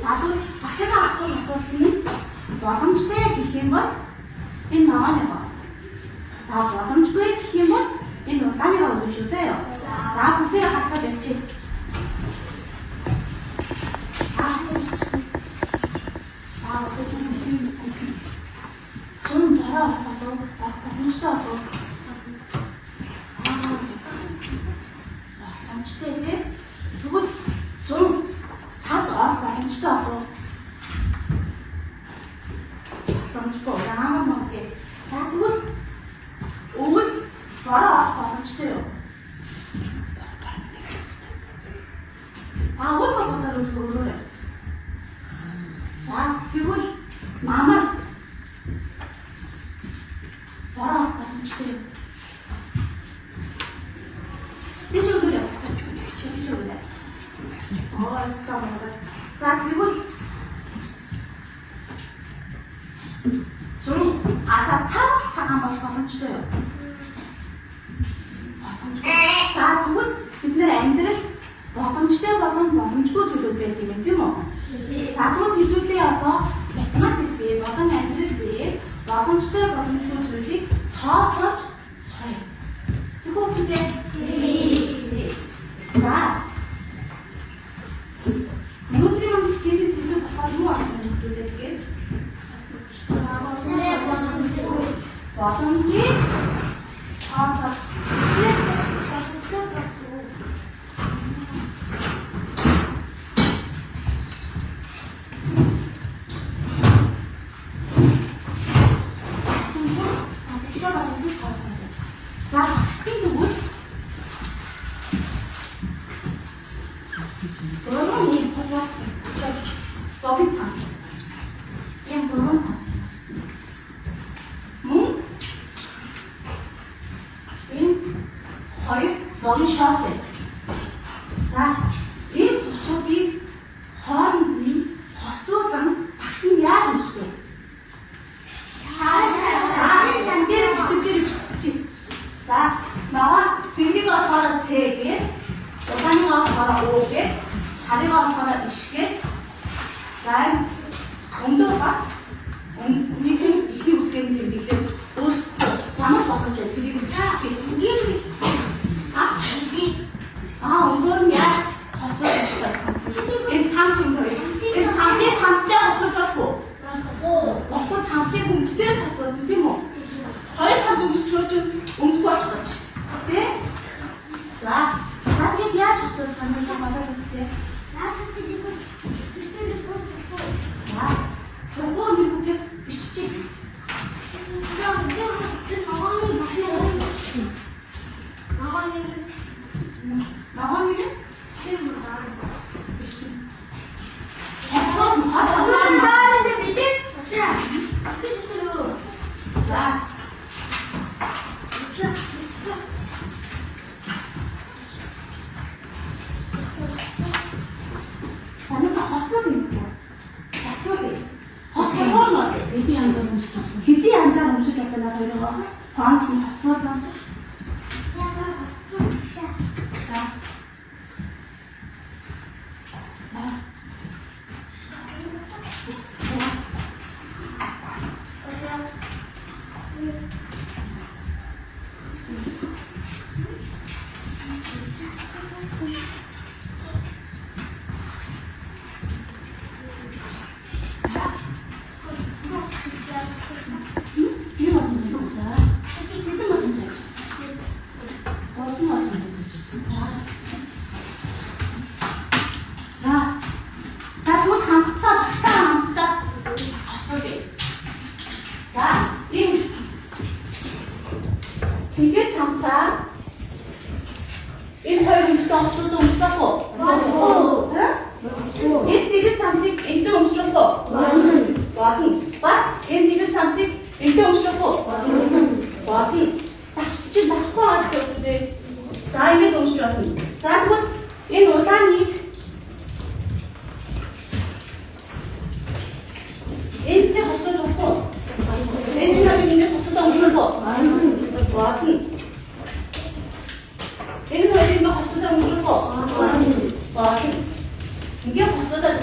나도 박씨가 асуулт боломжтой гэх юм бол энэ ногооны гоо. За боломжгүй гэх юм бол энэ улааны гоо гэж үү заяа. За бүгдээ хатаа барьчих. 좀 벌어서 무서워. 남치대에 두고 좀 자서 남치다고. 남치고 나만 먹게. 나 두고 옷 벌어 남치대요. 다 옷만 갖다 놓고 그래. 자 그리고 마마. 뭐라 말씀드려요. 드셔보려. 드셔보려. 알았어. 자, 그리고 좀 아따차 잠깐만 말씀드려요. 자, 그리고 이들 앤들을 말씀주고 들을 때 되는 뭐. 자, 그럼 이들 때여서 매끈한 때, 어떤 앤들을 때 боломжтой зүйлийг тооцоож соёо. Тэгвэл гэдэг. За. Өнөөдрийн хичээлийн зүйл болохоор юу аах вэ гэдэг. боломжийг тооцоож 이게 벌써 다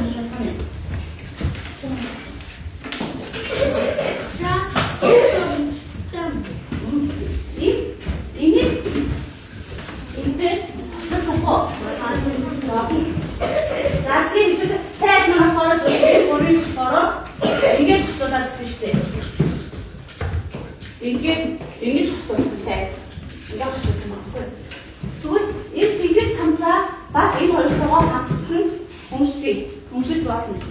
동수 좋았습니다.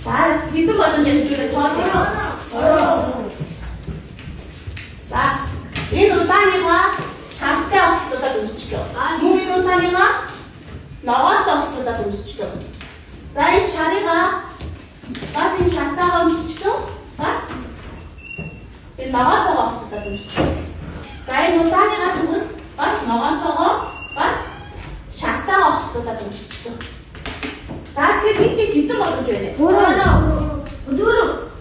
자, 밑에 버전 연습을 도와줘요. 자, 얘는 땅이가 작대 없이도다 동수시켜. 무기도 땅이가 나왔다 없이도다 동수시켜. 자, 이 샤리가 가슴 작다가 동수시켜. 봤어? 나왔다가 없이도다 동수시켜. 자, 이 땅이가 동은 봤어? 나왔다가 봤어? 작다가 없이도다 동수시켜. 다 그 뒤에 뒤도 맞아줘야 돼. 누구?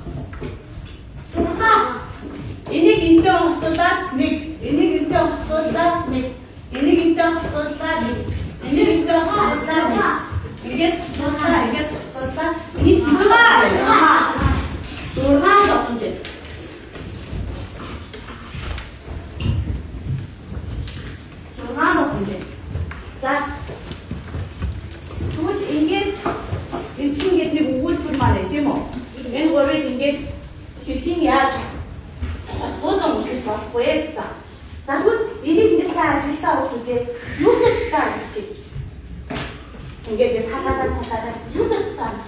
Ini gintung soda nik, ini gintung soda nik, ini gintung soda nik, ini gintung soda nik, ini soda, ini turun dong je. Turun dong je. 자, 또 이게 인칭게 때 우울뿐만 아니지 뭐, 이런 거를 이게 규팅이야. Особенно может воспоется. Так вот, или не знаю, читал вот где люди читают. Где 사다다 люди читают.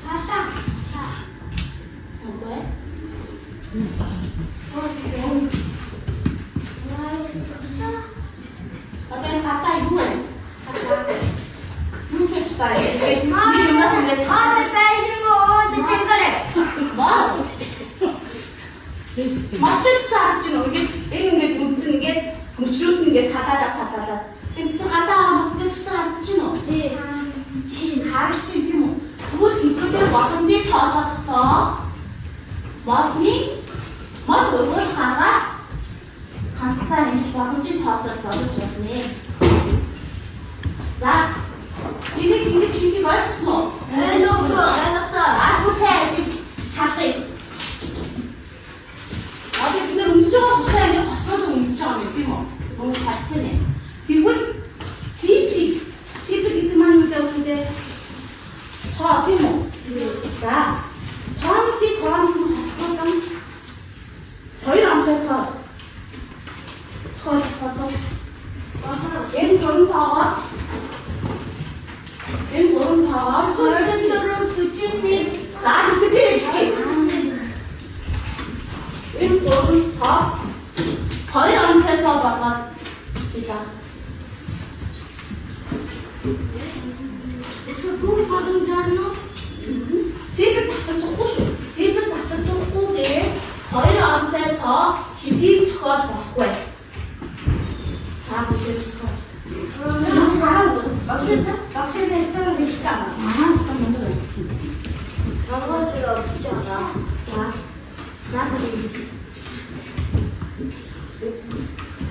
사사. 뭐야? 어떤 바다 유엔. люди читают. 이게 우리가 생각해. 빼신 거, 내 탱글에. 뭐? 맞겠어, 알지는 이게 이게 무슨 게 무슨 게 사다다. 근데 가다 맞겠어, 알지는. 네. 가르치지 뭐. 그거 이렇게 와든지 가서 맞니? 맞 얼굴 가라. 간단히 와든지 가서 그러시네. 자, 이게 진기가 있어. 렐록스. 아부터 샤트. 아직 근데 음수정은 못하면 벌써도 음수정하면 뭐 너무 작네. 그리고 지피 이때만 올 때 오는데 더 뭐. 자, 더하는 게 벌써 더이랑 더. 얘는 걸음 더. 얘는 걸음 더. 걸음도로 부처님. 나도 그때 했지. 일본 더 거리한테 더 바꿔 지가 조금 거듭 잖아. 집을 닦아 쫓고 집을 닦아 쫓고게 거리한테 더 깊이 쳐가지고 바꿔 자 이제 치고 그러면 막실에 했던 게 시간. 나머지가 없지 않아.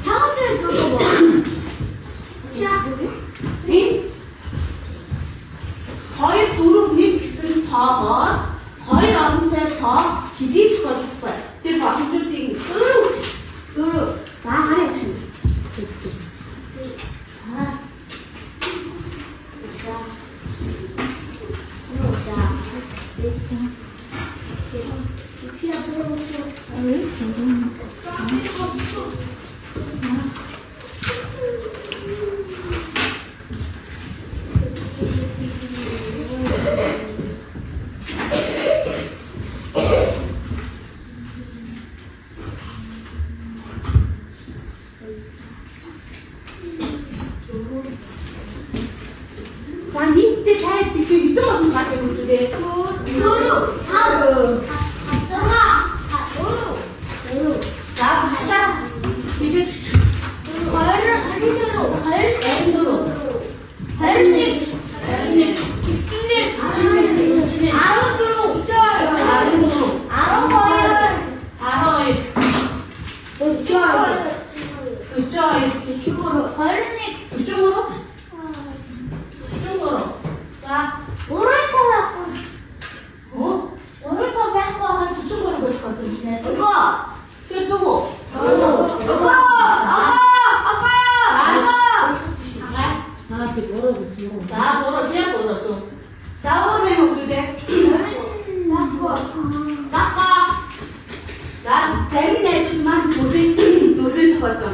사람들 저거 뭐? 자, 거의 두릅니 빅슨 더 거의 나한테 더 깊이 쳐가지고 거야 그리고 앞으로 뛰기 누르. 나 하네 혹시 아 난 이때 잘 듣게 믿어가지고 가게 그래. 누르. 하루. 가져가. 누르. 자, 갑시다. 이제 걸을 하리도록. 앤드로. 걸릭. 앤드. 쭉 아로드로. 아르노. 아로거연. 아로이. 좋아요. 그쪽. 이쪽으로. 걸릭. 그쪽으로. 그쪽으로. 자, 뭐랄 거야? 오늘 더 빼고 한 그쪽으로 보실 것 같은데. 이거. 그쪽으로. 아빠. 나 뭐로 그냥 뭐로 나 오면 어떻게 돼? 나 재미내지만 놀릴 수 같잖아.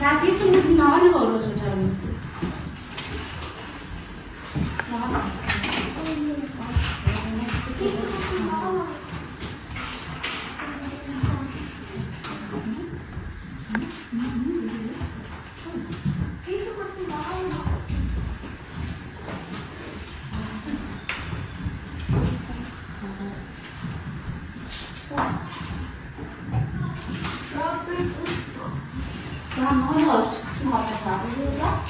자, 뒤쪽에서 나가는 거 어려서 잘. 한번 어떻게 맞춰서 해볼까?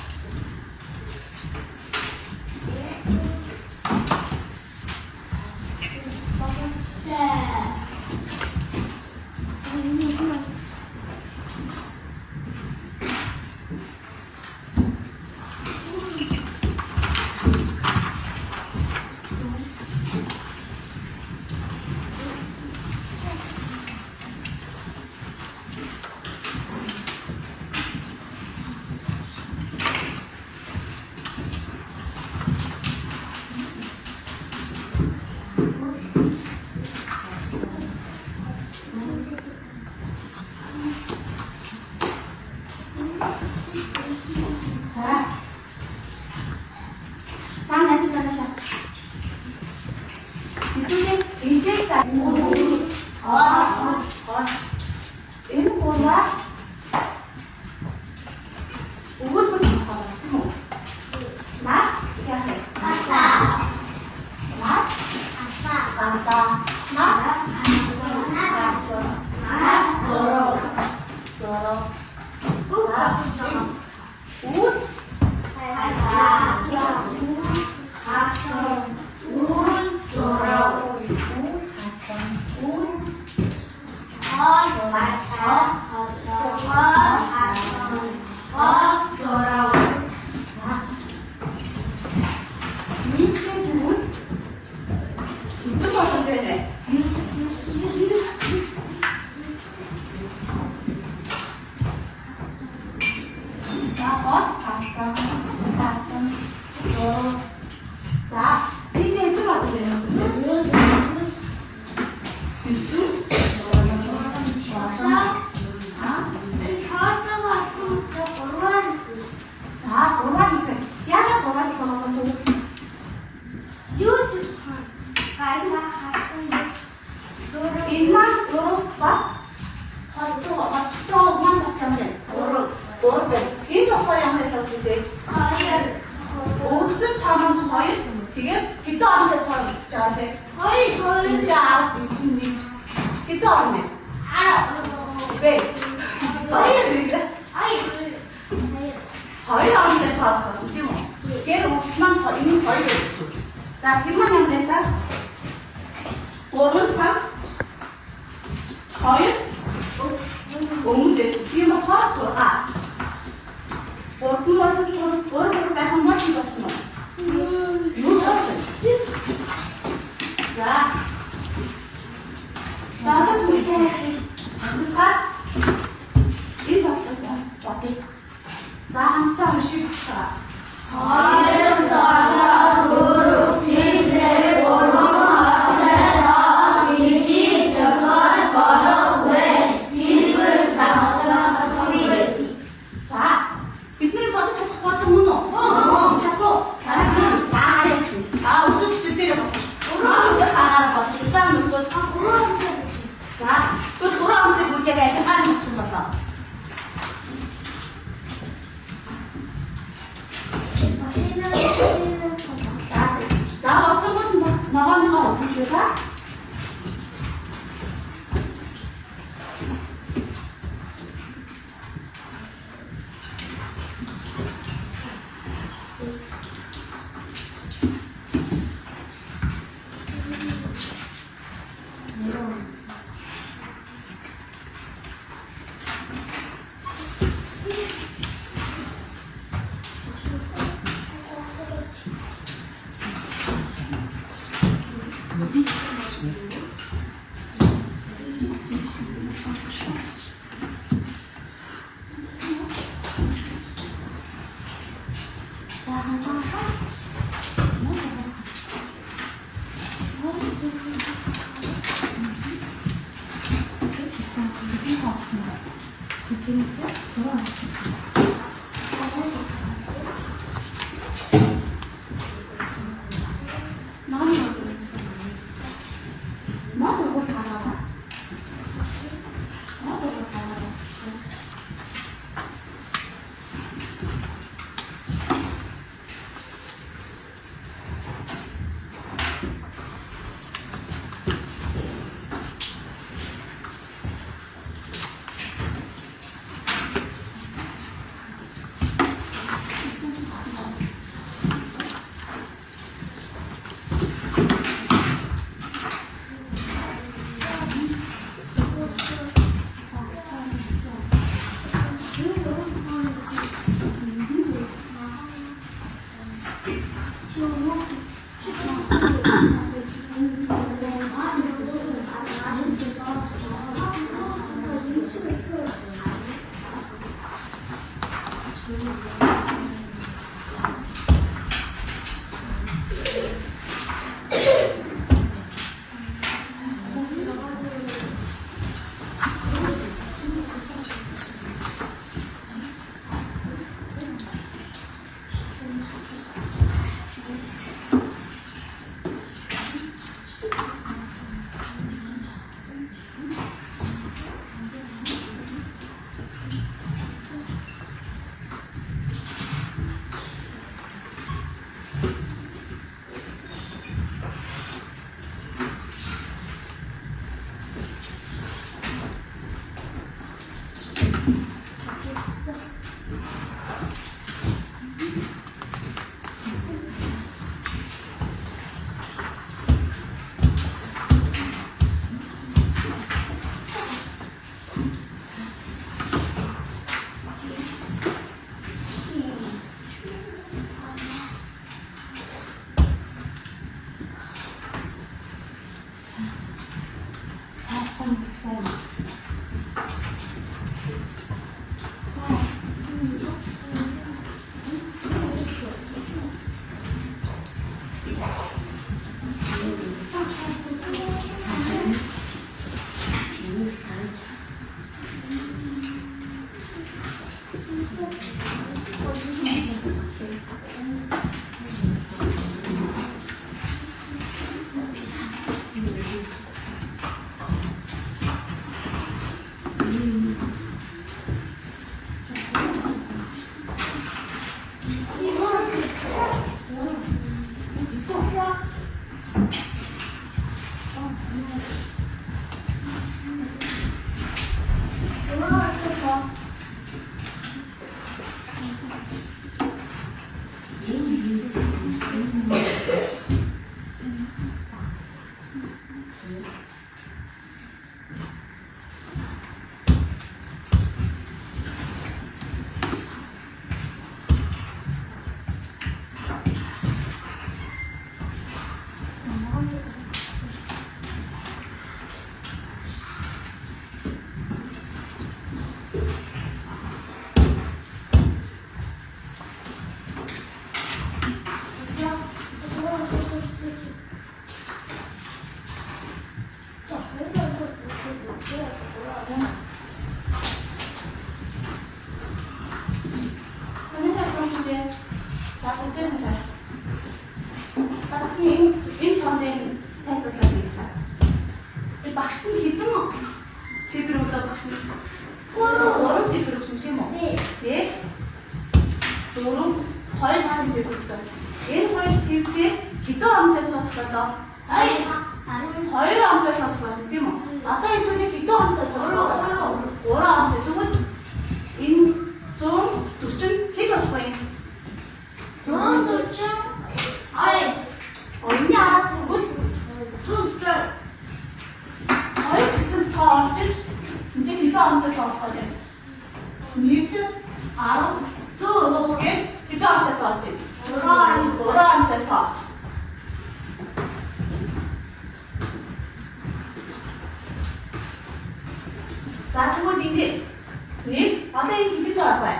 자, 다음 해도 잘하셨지. 이쪽에 일제일까? 얘는 뭐야? 5분부터 나가봐. 나? 이렇게 하세요. 나? 자, 이제 들어가세요. 자, 고라니까. 야야, 고라니까 먹어도. 일만, bas. Coba, coba, mana siapa ni? Borbe. Ini apa yang saya sebut? 옷은 다만 서 있으면 되게 기도 안 돼, 저한테. 진짜, 미친. 기도 안 돼. 왜? 거의 안 돼, 다 어디 뭐. 걔는 옷만 버리는 거리가 있어. 자, 뒷만 됐다. 오른쪽. 거의 너무 됐어. 뒤만 서 들어가. 어떤 것을 좀, 뭐를 한 번씩 갔어. 이거 샀어. Хамтдаа энэ бодлого бодъё. За хамтдаа уншиж багшаа. Хоёр дахь дөрөв ситрээс болон бидний зохиож болох вэ. Силвер тавтан хавьяа. За бидний бодож чадах бодлого мөн үү? Чадах. Таарч. Өсөлт дээр бодож. Өөрөө хараад бодож. Удаан нүгдэл. За тэр хураа амтыг үгээр ажиллагаа хийх болоо. За отогод ногооныхоо өгчөөдөө. багш нь хэдэн цифр өглөө багш нь? 3 цифр өгсөн тийм үү? Тий. 4 2 гэсэн цифр өгсөн. Энэ хоёр цифрээр хэдэн амтай цоцох болоо? 2 амтай цоцох болсон тийм үү? Одоо энэ хоёрыг хэдэн амтай цоцох болоо? 3 амтай. Тэгвэл энэ 140 хэд болох вэ? 140 Өнний араас тэгвэл 2 гэсэн цоо орж энэ хэдэн амтай цоцох вэ? 1 10 гээд хэдэн амтай цоцох вэ? 3 амтай цоо. За тэгвэл ингэж нэг одоо энэ хэдэн цоо авах вэ?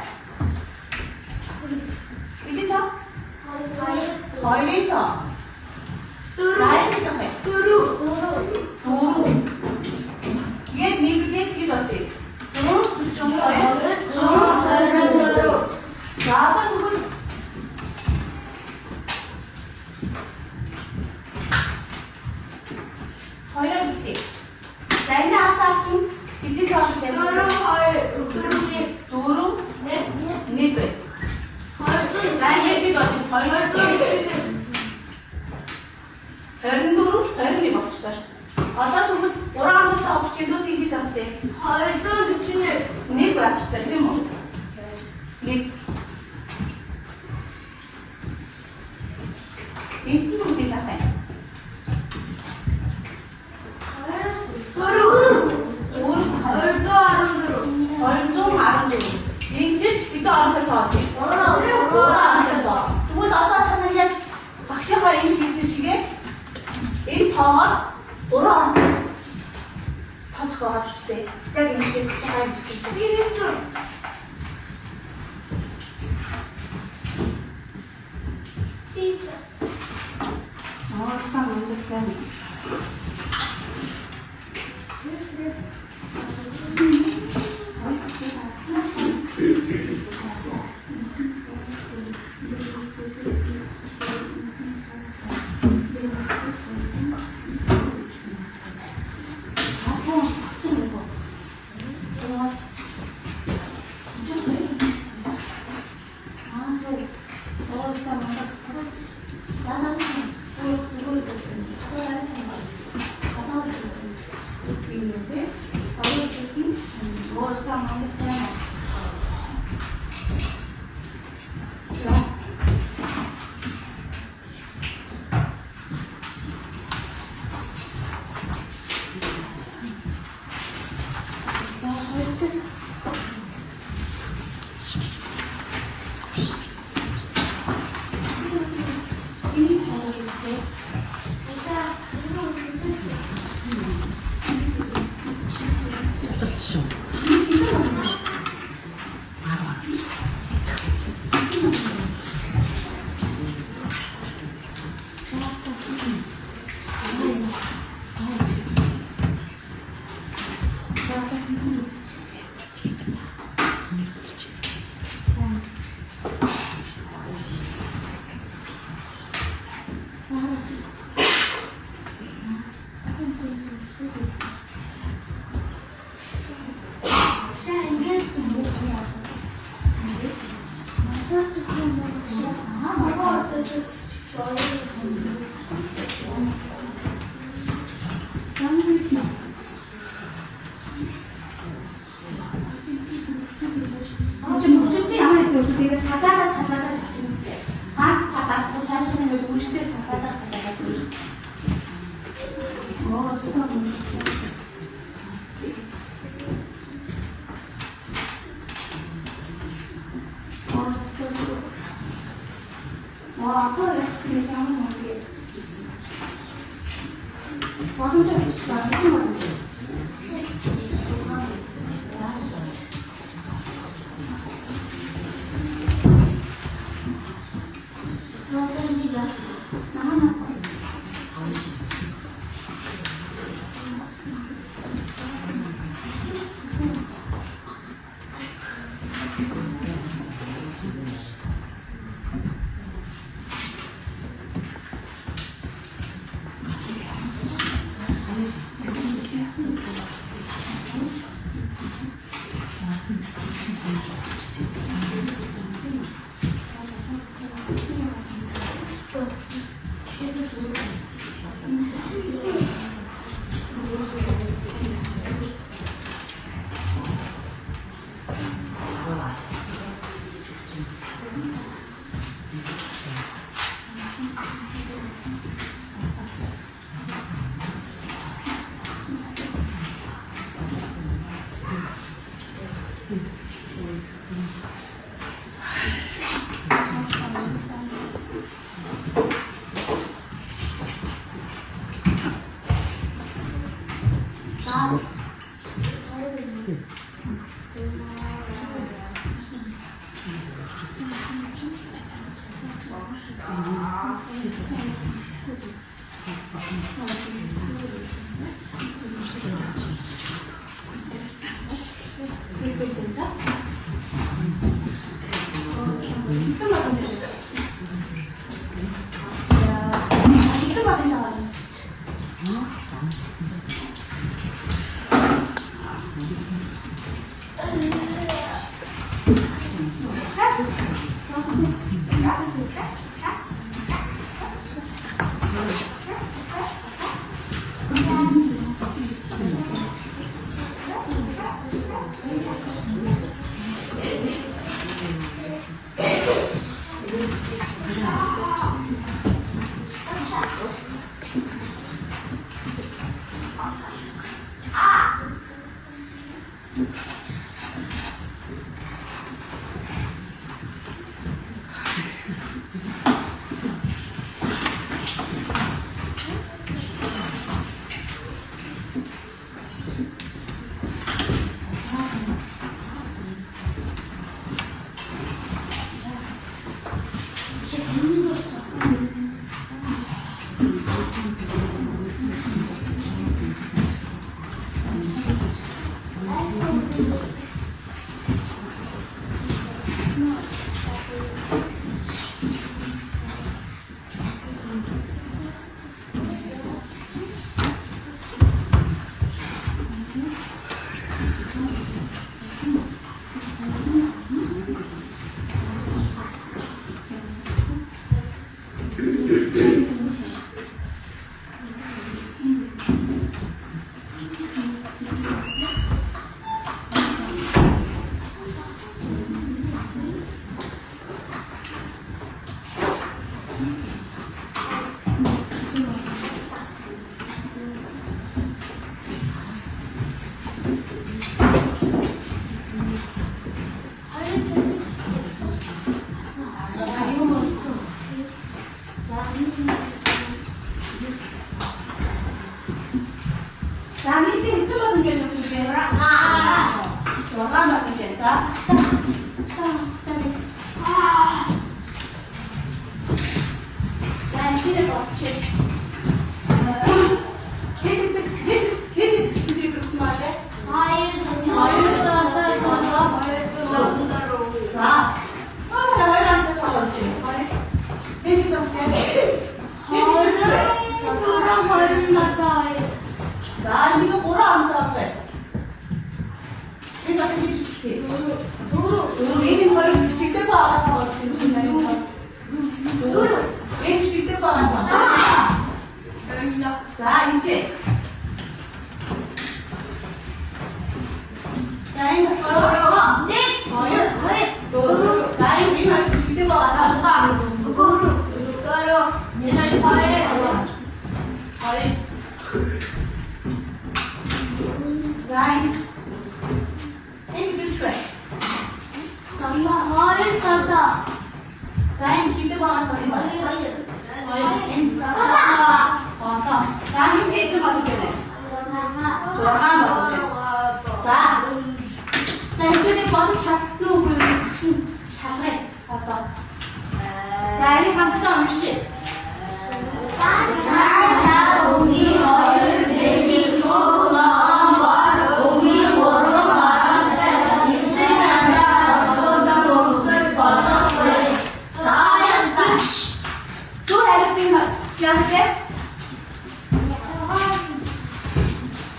Хэдэн цоо? 2 цоо. 4 хэдэн вэ? 4. Тэгээд нэггээд хэд болж вэ? 144. За одоо тэгвэл хоёроо хэлье. За энэ хатаасан хэдэн цоо вэ? 4 1 вэ? За энэ хэд болж вэ? 24 болчихлоо. Одоо тэгвэл 3 амт авах чинь дүүд хэд авах вэ? 1 авчихсан тийм үү? 1 энэ дүүд авах вэ? 214. Ингэж хэдэн амтай тооч? 3 амтай тоо. Тэгвэл одоо та нар яг багшийнхаа энэ хийсэн шигээ энэ тоогоор 3 амтай тооцох байгаа ч тийм. Яг энэ шиг багшийнхаа энэ хийсэн. Та мундаг сайн.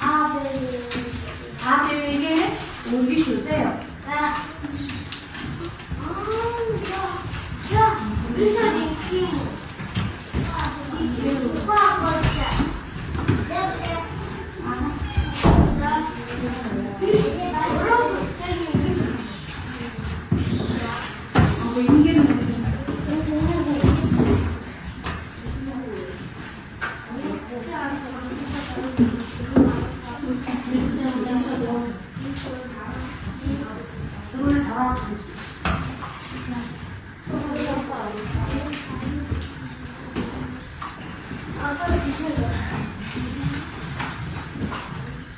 A, B, 준비 주세요.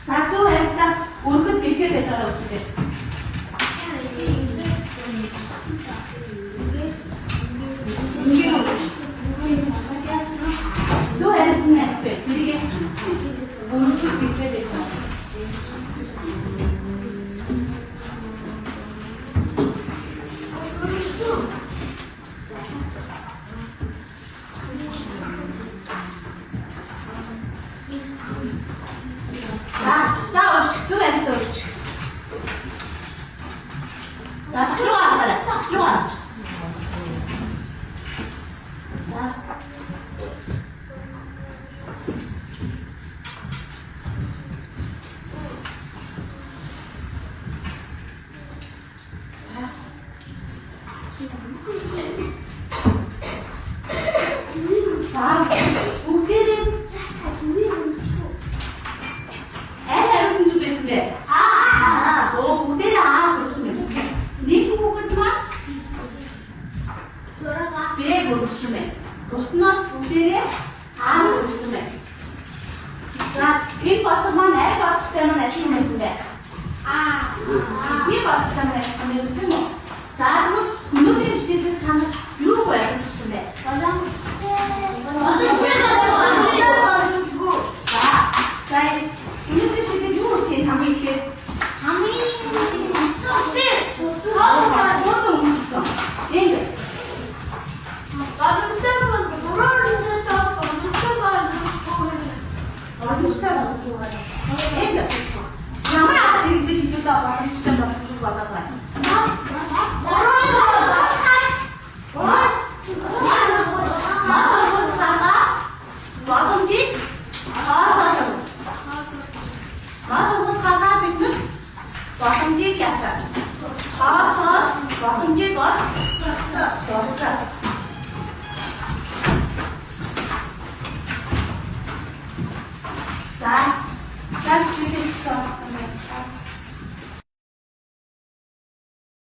Satu yang kita urut pikir deh cara urutnya. Itu yang next page. Jadi urut pikir deh cara. Waktu